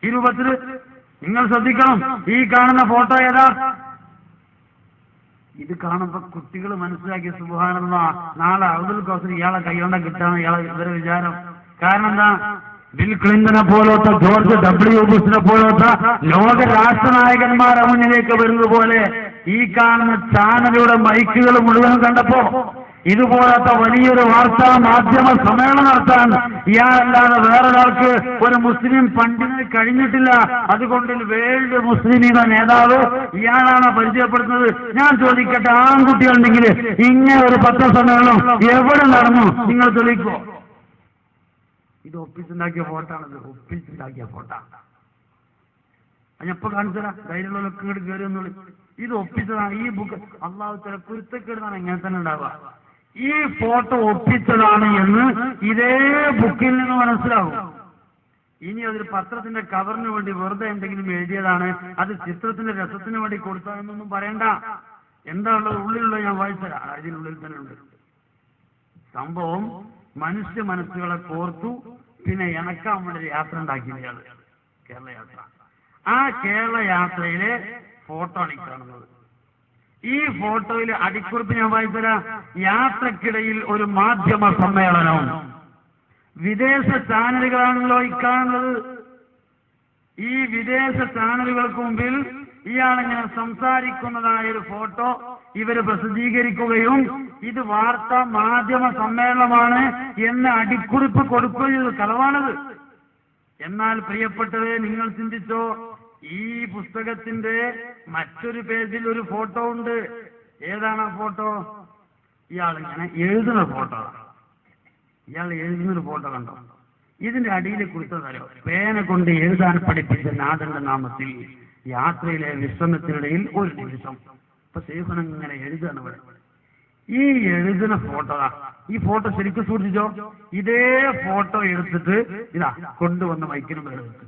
ഈ രൂപത്തിൽ നിങ്ങൾ ശ്രദ്ധിക്കണം. ഈ കാണുന്ന ഫോട്ടോ ഏതാ? ഇത് കാണുമ്പോ കുട്ടികൾ മനസ്സിലാക്കിയ സുബ്ഹാനല്ലാഹ്, നാളെ അബ്ദുൽ ഖാസിർ ഇയാളെ കൈകൊണ്ട കിട്ടാണ് ഇവരെ വിചാരം. കാരണം എന്താ? ബിൽ ക്ലിന്റനെ പോലത്തെ, ജോർജ് ഡബ്ല്യു ബുഷിനെ പോലത്തെ ലോക രാഷ്ട്രനായകന്മാരെ മുന്നിലേക്ക് വരുന്നത് പോലെ ഈ കാണുന്ന ചാനലുകളുടെ മൈക്കുകൾ മുഴുവൻ കണ്ടപ്പോ ഇതുപോലത്തെ വലിയൊരു വാർത്താ മാധ്യമ സമ്മേളനം നടത്താൻ ഇയാളല്ലാതെ വേറൊരാൾക്ക് ഒരു മുസ്ലിം പണ്ഡിതന് കഴിഞ്ഞിട്ടില്ല. അതുകൊണ്ട് വേൾഡ് മുസ്ലിമിന്റെ നേതാവ് ഇയാളാണ് പരിചയപ്പെടുത്തുന്നത്. ഞാൻ ചോദിക്കട്ടെ, ആൺകുട്ടികളുണ്ടെങ്കിൽ ഇങ്ങനെ ഒരു പത്രസമ്മേളനം എവിടെ നടന്നു? നിങ്ങൾ തെളിയിക്കോ? ഇത് ഒപ്പിച്ചുണ്ടാക്കിയ ഫോട്ടാണത്, ഒപ്പിച്ചുണ്ടാക്കിയ ഫോട്ടോ. ഞാനിപ്പോ കാണിച്ചതാ, ധൈര്യമുള്ളവരൊക്കെ ഇങ്ങോട്ട് കയറി ഒന്നുള്ളൂ. ഇത് ഒപ്പിച്ചതാണ്. ഈ ബുക്ക് അള്ളാഹു ചില കുരുത്തക്കേടാണ് എങ്ങനെ തന്നെ ഉണ്ടാവുക. ഈ ഫോട്ടോ ഒപ്പിച്ചതാണ് എന്ന് ഇതേ ബുക്കിൽ നിന്ന് മനസ്സിലാവും. ഇനി അതൊരു പത്രത്തിന്റെ കവറിന് വേണ്ടി വെറുതെ എന്തെങ്കിലും എഴുതിയതാണ്, അത് ചിത്രത്തിന്റെ രസത്തിന് വേണ്ടി കൊടുത്തതെന്നൊന്നും പറയണ്ട. എന്താ ഉള്ളത്? ഉള്ളിലുള്ളത് ഞാൻ വായിച്ചതാ, അതിനുള്ളിൽ തന്നെ ഉണ്ട് സംഭവം. മനുഷ്യ മനസ്സുകളെ കോർത്തു പിന്നെ ഇണക്കാൻ വേണ്ടി ഒരു യാത്ര ഉണ്ടാക്കിയതാണ് കേരള യാത്ര. ആ കേരള യാത്രയിലെ ഫോട്ടോ ആണ് ഈ കാണുന്നത്. ഈ ഫോട്ടോയിൽ അടിക്കുറിപ്പ് ഞാൻ വായിച്ചതരാം. യാത്രക്കിടയിൽ ഒരു മാധ്യമ സമ്മേളനം. വിദേശ ചാനലുകളാണല്ലോ ഈ കാണുന്നത്. ഈ വിദേശ ചാനലുകൾക്ക് മുമ്പിൽ ഇയാളിങ്ങനെ സംസാരിക്കുന്നതായ ഒരു ഫോട്ടോ ഇവര് പ്രസിദ്ധീകരിക്കുകയും ഇത് വാർത്താ മാധ്യമ സമ്മേളനമാണ് എന്ന് അടിക്കുറിപ്പ് കൊടുക്കുകയും ചെയ്തു. കളവാണത്. എന്നാൽ പ്രിയപ്പെട്ടവരെ, നിങ്ങൾ ചിന്തിച്ചോ, ഈ പുസ്തകത്തിന്റെ മറ്റൊരു പേജിൽ ഒരു ഫോട്ടോ ഉണ്ട്. ഏതാണ് ആ ഫോട്ടോ? ഇയാളിങ്ങനെ എഴുതുന്ന ഫോട്ടോ. ഇയാൾ എഴുതുന്നൊരു ഫോട്ടോ കണ്ടോ? ഇതിന്റെ അടിയിൽ കൊടുത്തതല്ലോ, പേന കൊണ്ട് എഴുതാൻ പഠിപ്പിച്ച നാഥന്റെ നാമത്തിൽ യാത്രയിലെ വിശ്രമത്തിനിടയിൽ ഒരു നിമിഷം. ഇപ്പൊ ശേഖനം ഇങ്ങനെ എഴുതാണ് ഇവിടെ. ഈ എഴുതുന്ന ഫോട്ടോ, ഈ ഫോട്ടോ ശരിക്കും സൂക്ഷിച്ചോ. ഇതേ ഫോട്ടോ എടുത്തിട്ട് ഇതാ കൊണ്ടുവന്ന് മൈക്കിനും എടുത്ത്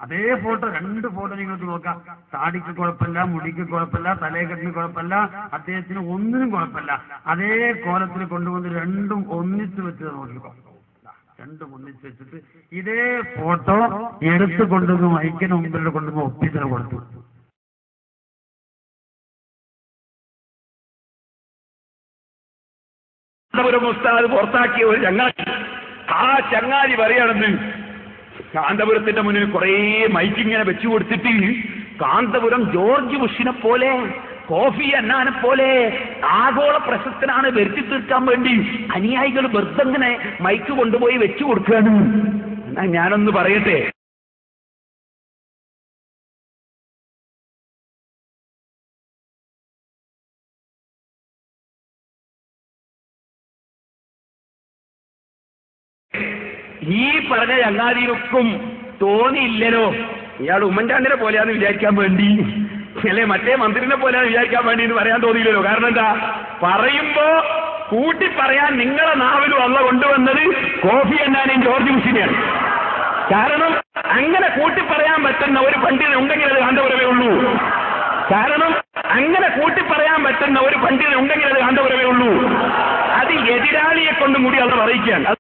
അതേ ഫോട്ടോ, രണ്ട് ഫോട്ടോ നിങ്ങൾക്ക് നോക്കാം. താടിക്ക് കുഴപ്പമില്ല, മുടിക്ക് കുഴപ്പമില്ല, തലയെക്കെട്ടിന് കുഴപ്പമില്ല, അദ്ദേഹത്തിന് ഒന്നിനും കുഴപ്പമില്ല. അതേ കോലത്തിൽ കൊണ്ടുവന്ന് രണ്ടും ഒന്നിച്ച് വെച്ച് നോക്കിക്കോ. രണ്ടും ഒന്നിച്ച് വെച്ചിട്ട് ഇതേ ഫോട്ടോ എടുത്തു കൊണ്ടുവന്ന് മൈക്കിന് മുമ്പിൽ കൊണ്ടുവന്ന് ഒപ്പിച്ചിന് കൊടുത്തു. ഉസ്താദ് പുറത്താക്കിയ ഒരു ചങ്ങാതി, ആ ചങ്ങാതി പറയാണെന്ന് കാന്തപുരത്തിന്റെ മുന്നിൽ കുറെ മൈക്കിങ്ങനെ വെച്ചു കൊടുത്തിട്ട് കാന്തപുരം ജോർജ് ബുഷിനെ പോലെ, കോഫി അന്നാനെ പോലെ ആഗോള പ്രശസ്തനാണ് വരുത്തി തീർക്കാൻ വേണ്ടി അനുയായികൾ വെറുതെ ഇങ്ങനെ മൈക്ക് കൊണ്ടുപോയി വെച്ചു കൊടുക്കുകയാണ്. എന്നാ ഞാനൊന്ന് പറയട്ടെ, ഈ പറഞ്ഞ ചങ്ങാതിയൊക്കും തോന്നിയില്ലല്ലോ ഇയാൾ ഉമ്മൻചാണ്ടിനെ പോലെയാന്ന് വിചാരിക്കാൻ വേണ്ടി, അല്ലെ മറ്റേ മന്ത്രിനെ പോലെയാണ് വിചാരിക്കാൻ വേണ്ടി എന്ന് പറയാൻ തോന്നിയില്ലല്ലോ. കാരണം എന്താ? പറയുമ്പോ കൂട്ടി പറയാൻ നിങ്ങളെ നാവിലും അള്ള കൊണ്ടുവന്നത് കോഫി അന്നാനെയും ജോർജ് ബുഷിനെയാണ്. കാരണം അങ്ങനെ കൂട്ടി പറയാൻ പറ്റുന്ന ഒരു പണ്ഡിതൻ ഉണ്ടെങ്കിൽ അത് കാന്തപുരമേ ഉള്ളൂ. കാരണം അങ്ങനെ കൂട്ടി പറയാൻ പറ്റുന്ന ഒരു പണ്ഡിതൻ ഉണ്ടെങ്കിൽ അത് കാന്തപുരമേ ഉള്ളൂ. അത് എതിരാളിയെ കൊണ്ടും കൂടി അവർ അറിയിക്കുകയാണ്.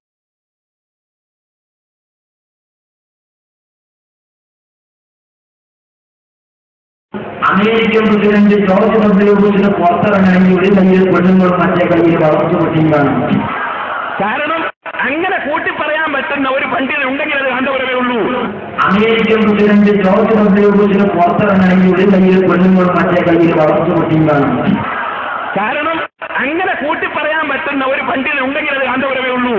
അമേരിക്കൻ പ്രസിഡന്റ് ജോർജ് ഡബ്ല്യു ബുഷിന് പുറത്തിറങ്ങണമെങ്കിൽ ഒരു കയ്യിൽ പെണ്ണുങ്ങളും മറ്റേ കയ്യിൽ വളർത്തു കുട്ടിയാണ്. കാരണം അങ്ങനെ കൂട്ടി പറയാൻ പറ്റുന്ന ഒരു പണ്ഡിതൻ ഉണ്ടെങ്കിൽ അത് കാന്തപുരമേ ഉള്ളൂ. അമേരിക്കൻ പ്രസിഡന്റ് ജോർജ് ഡബ്ല്യു ബുഷിന് പുറത്തിറങ്ങണമെങ്കിൽ ഒരു കയ്യിൽ പെണ്ണുങ്ങളും മറ്റേ കയ്യിൽ വളർത്തു കുട്ടിയാണ്. കാരണം അങ്ങനെ കൂട്ടി പറയാൻ പറ്റുന്ന ഒരു പണ്ഡിതൻ ഉണ്ടെങ്കിൽ അത് കാന്തപുരമേ ഉള്ളൂ.